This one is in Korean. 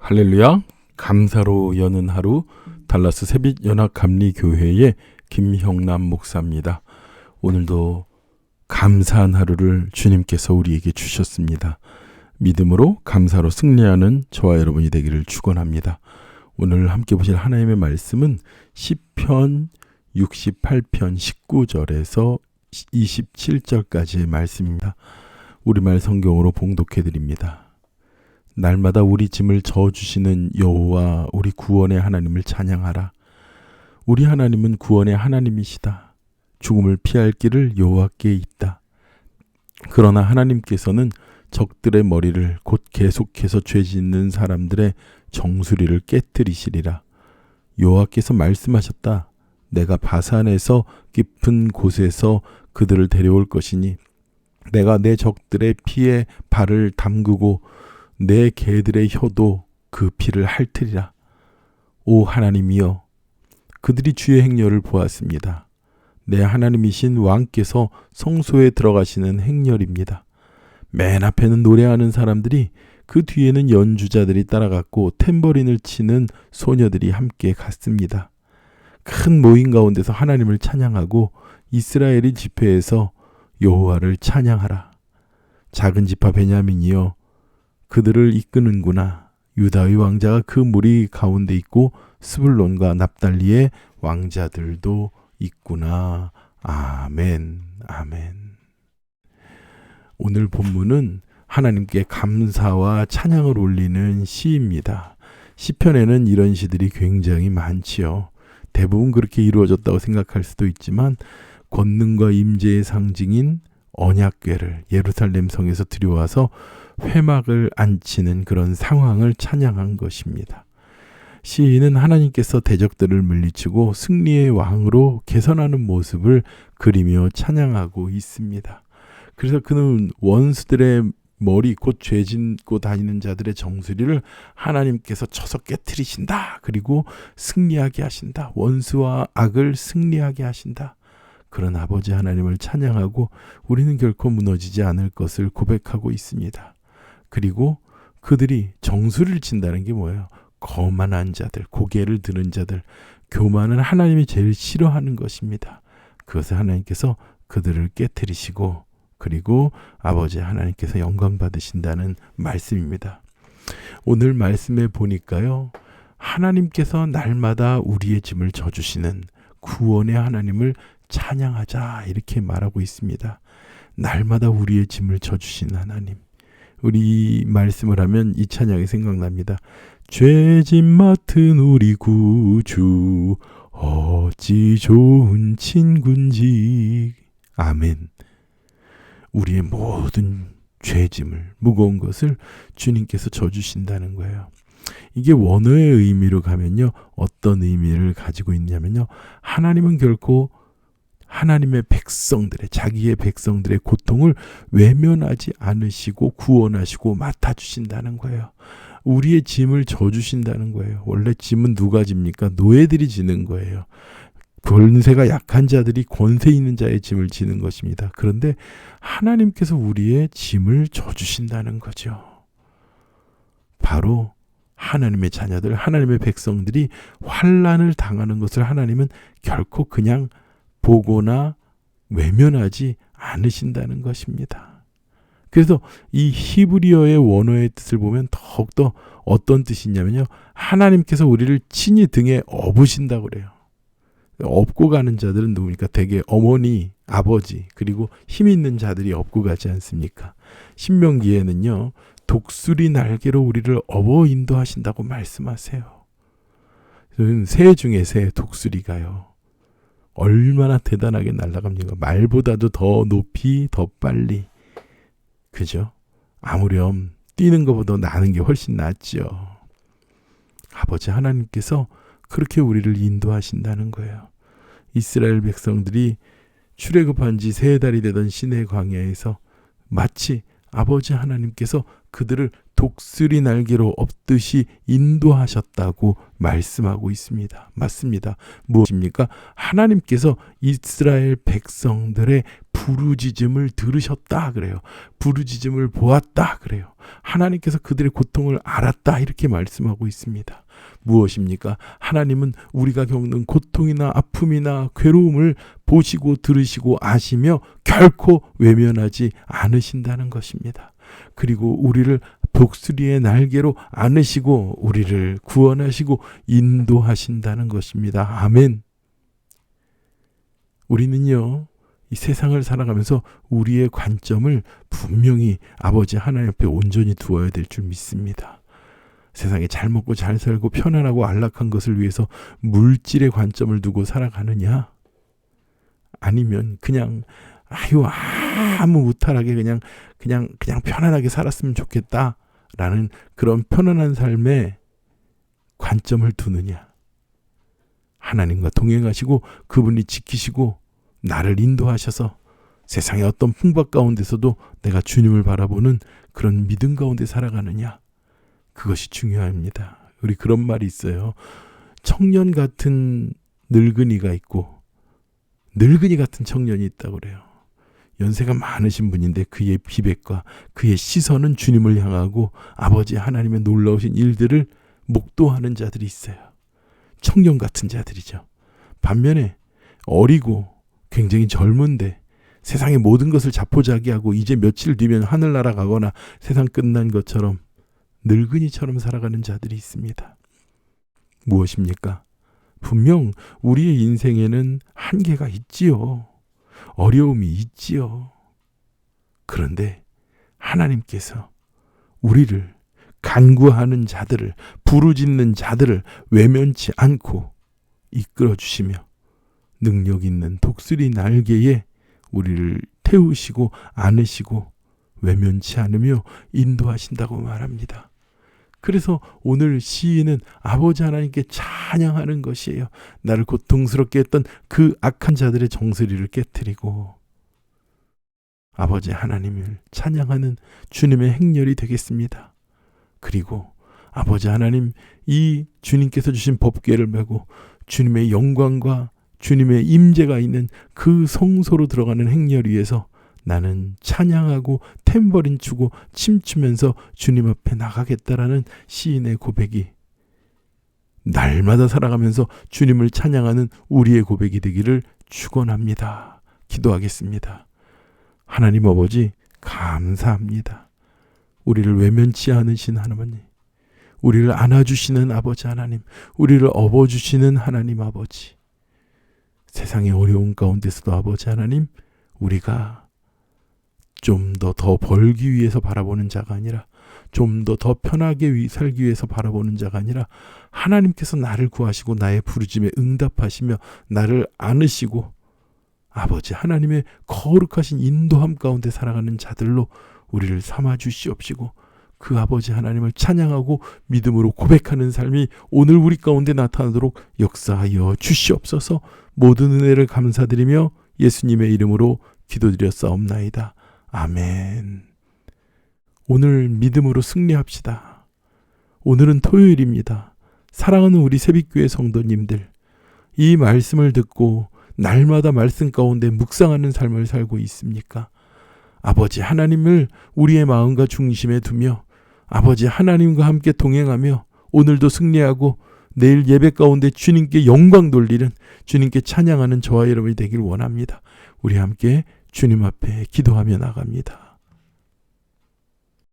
할렐루야. 감사로 여는 하루 달라스 새빛연합감리교회의 김형남 목사입니다. 오늘도 감사한 하루를 주님께서 우리에게 주셨습니다. 믿음으로 감사로 승리하는 저와 여러분이 되기를 축원합니다. 오늘 함께 보실 하나님의 말씀은 시편 68편 19절에서 27절까지의 말씀입니다. 우리말 성경으로 봉독해 드립니다. 날마다 우리 짐을 져주시는 여호와 우리 구원의 하나님을 찬양하라. 우리 하나님은 구원의 하나님이시다. 죽음을 피할 길을 여호와께 있다. 그러나 하나님께서는 적들의 머리를 곧 계속해서 죄 짓는 사람들의 정수리를 깨뜨리시리라. 여호와께서 말씀하셨다. 내가 바산에서 깊은 곳에서 그들을 데려올 것이니 내가 내 적들의 피에 발을 담그고 내 개들의 혀도 그 피를 핥으리라. 오 하나님이여, 그들이 주의 행렬을 보았습니다. 내 하나님이신 왕께서 성소에 들어가시는 행렬입니다. 맨 앞에는 노래하는 사람들이, 그 뒤에는 연주자들이 따라갔고 탬버린을 치는 소녀들이 함께 갔습니다. 큰 모임 가운데서 하나님을 찬양하고 이스라엘의 집회에서 여호와를 찬양하라. 작은 지파 베냐민이여, 그들을 이끄는구나. 유다의 왕자가 그 무리 가운데 있고 스불론과 납달리의 왕자들도 있구나. 아멘, 아멘. 오늘 본문은 하나님께 감사와 찬양을 올리는 시입니다. 시편에는 이런 시들이 굉장히 많지요. 대부분 그렇게 이루어졌다고 생각할 수도 있지만 권능과 임재의 상징인 언약궤를 예루살렘 성에서 들여와서 회막을 안치는 그런 상황을 찬양한 것입니다. 시인은 하나님께서 대적들을 물리치고 승리의 왕으로 개선하는 모습을 그리며 찬양하고 있습니다. 그래서 그는 원수들의 머리 곧 죄 짓고 다니는 자들의 정수리를 하나님께서 쳐서 깨트리신다. 그리고 승리하게 하신다. 원수와 악을 승리하게 하신다. 그런 아버지 하나님을 찬양하고 우리는 결코 무너지지 않을 것을 고백하고 있습니다. 그리고 그들이 정수리를 친다는 게 뭐예요? 거만한 자들, 고개를 드는 자들, 교만은 하나님이 제일 싫어하는 것입니다. 그것을 하나님께서 그들을 깨트리시고 그리고 아버지 하나님께서 영광 받으신다는 말씀입니다. 오늘 말씀에 보니까요, 하나님께서 날마다 우리의 짐을 져주시는 구원의 하나님을 찬양하자 이렇게 말하고 있습니다. 날마다 우리의 짐을 져주신 하나님. 우리 말씀을 하면 이 찬양이 생각납니다. 죄짐 맡은 우리 구주 어찌 좋은 친군지. 아멘. 우리의 모든 죄짐을, 무거운 것을 주님께서 져주신다는 거예요. 이게 원어의 의미로 가면요, 어떤 의미를 가지고 있냐면요, 하나님은 결코 하나님의 백성들의, 자기의 백성들의 고통을 외면하지 않으시고 구원하시고 맡아주신다는 거예요. 우리의 짐을 져주신다는 거예요. 원래 짐은 누가 집니까? 노예들이 지는 거예요. 권세가 약한 자들이 권세 있는 자의 짐을 지는 것입니다. 그런데 하나님께서 우리의 짐을 져주신다는 거죠. 바로 하나님의 자녀들, 하나님의 백성들이 환난을 당하는 것을 하나님은 결코 그냥 보거나 외면하지 않으신다는 것입니다. 그래서 이 히브리어의 원어의 뜻을 보면 더욱더 어떤 뜻이냐면요, 하나님께서 우리를 친히 등에 업으신다고 그래요. 업고 가는 자들은 누굽니까? 대개 어머니, 아버지, 그리고 힘 있는 자들이 업고 가지 않습니까? 신명기에는요, 독수리 날개로 우리를 업어 인도하신다고 말씀하세요. 새 중에 새 독수리가요, 얼마나 대단하게 날아갑니까? 말보다도 더 높이, 더 빨리. 그죠? 아무렴 뛰는 것보다 나는 게 훨씬 낫죠. 아버지 하나님께서 그렇게 우리를 인도하신다는 거예요. 이스라엘 백성들이 출애굽한 지 3달이 되던 시내 광야에서 마치 아버지 하나님께서 그들을 독수리 날개로 엎듯이 인도하셨다고 말씀하고 있습니다. 맞습니다. 무엇입니까? 하나님께서 이스라엘 백성들의 부르짖음을 들으셨다 그래요. 부르짖음을 보았다 그래요. 하나님께서 그들의 고통을 알았다 이렇게 말씀하고 있습니다. 무엇입니까? 하나님은 우리가 겪는 고통이나 아픔이나 괴로움을 보시고 들으시고 아시며 결코 외면하지 않으신다는 것입니다. 그리고 우리를 독수리의 날개로 안으시고 우리를 구원하시고 인도하신다는 것입니다. 아멘. 우리는요, 이 세상을 살아가면서 우리의 관점을 분명히 아버지 하나님 앞에 온전히 두어야 될 줄 믿습니다. 세상에 잘 먹고 잘 살고 편안하고 안락한 것을 위해서 물질의 관점을 두고 살아가느냐? 아니면 그냥 아무 무탈하게 그냥 편안하게 살았으면 좋겠다라는 그런 편안한 삶에 관점을 두느냐? 하나님과 동행하시고 그분이 지키시고 나를 인도하셔서 세상의 어떤 풍박 가운데서도 내가 주님을 바라보는 그런 믿음 가운데 살아가느냐? 그것이 중요합니다. 우리 그런 말이 있어요. 청년 같은 늙은이가 있고 늙은이 같은 청년이 있다고 그래요. 연세가 많으신 분인데 그의 비백과 그의 시선은 주님을 향하고 아버지 하나님의 놀라우신 일들을 목도하는 자들이 있어요. 청년 같은 자들이죠. 반면에 어리고 굉장히 젊은데 세상의 모든 것을 자포자기하고 이제 며칠 뒤면 하늘나라 가거나 세상 끝난 것처럼 늙은이처럼 살아가는 자들이 있습니다. 무엇입니까? 분명 우리의 인생에는 한계가 있지요. 어려움이 있지요. 그런데 하나님께서 우리를 간구하는 자들을, 부르짖는 자들을 외면치 않고 이끌어 주시며 능력 있는 독수리 날개에 우리를 태우시고 안으시고 외면치 않으며 인도하신다고 말합니다. 그래서 오늘 시인은 아버지 하나님께 찬양하는 것이에요. 나를 고통스럽게 했던 그 악한 자들의 정수리를 깨트리고 아버지 하나님을 찬양하는 주님의 행렬이 되겠습니다. 그리고 아버지 하나님, 이 주님께서 주신 법궤를 메고 주님의 영광과 주님의 임재가 있는 그 성소로 들어가는 행렬 위에서 나는 찬양하고 탬버린 추고 춤추면서 주님 앞에 나가겠다라는 시인의 고백이 날마다 살아가면서 주님을 찬양하는 우리의 고백이 되기를 축원합니다. 기도하겠습니다. 하나님 아버지 감사합니다. 우리를 외면치 않으신 하나님, 우리를 안아주시는 아버지 하나님, 우리를 업어주시는 하나님 아버지, 세상의 어려운 가운데서도 아버지 하나님, 우리가 좀 더 벌기 위해서 바라보는 자가 아니라 좀 더 편하게 살기 위해서 바라보는 자가 아니라 하나님께서 나를 구하시고 나의 부르짖음에 응답하시며 나를 안으시고 아버지 하나님의 거룩하신 인도함 가운데 살아가는 자들로 우리를 삼아 주시옵시고 그 아버지 하나님을 찬양하고 믿음으로 고백하는 삶이 오늘 우리 가운데 나타나도록 역사하여 주시옵소서. 모든 은혜를 감사드리며 예수님의 이름으로 기도드렸사옵나이다. 아멘. 오늘 믿음으로 승리합시다. 오늘은 토요일입니다. 사랑하는 우리 새빛교회 성도님들, 이 말씀을 듣고 날마다 말씀 가운데 묵상하는 삶을 살고 있습니까? 아버지 하나님을 우리의 마음과 중심에 두며 아버지 하나님과 함께 동행하며 오늘도 승리하고 내일 예배 가운데 주님께 영광 돌리는, 주님께 찬양하는 저와 여러분이 되길 원합니다. 우리 함께 주님 앞에 기도하며 나갑니다.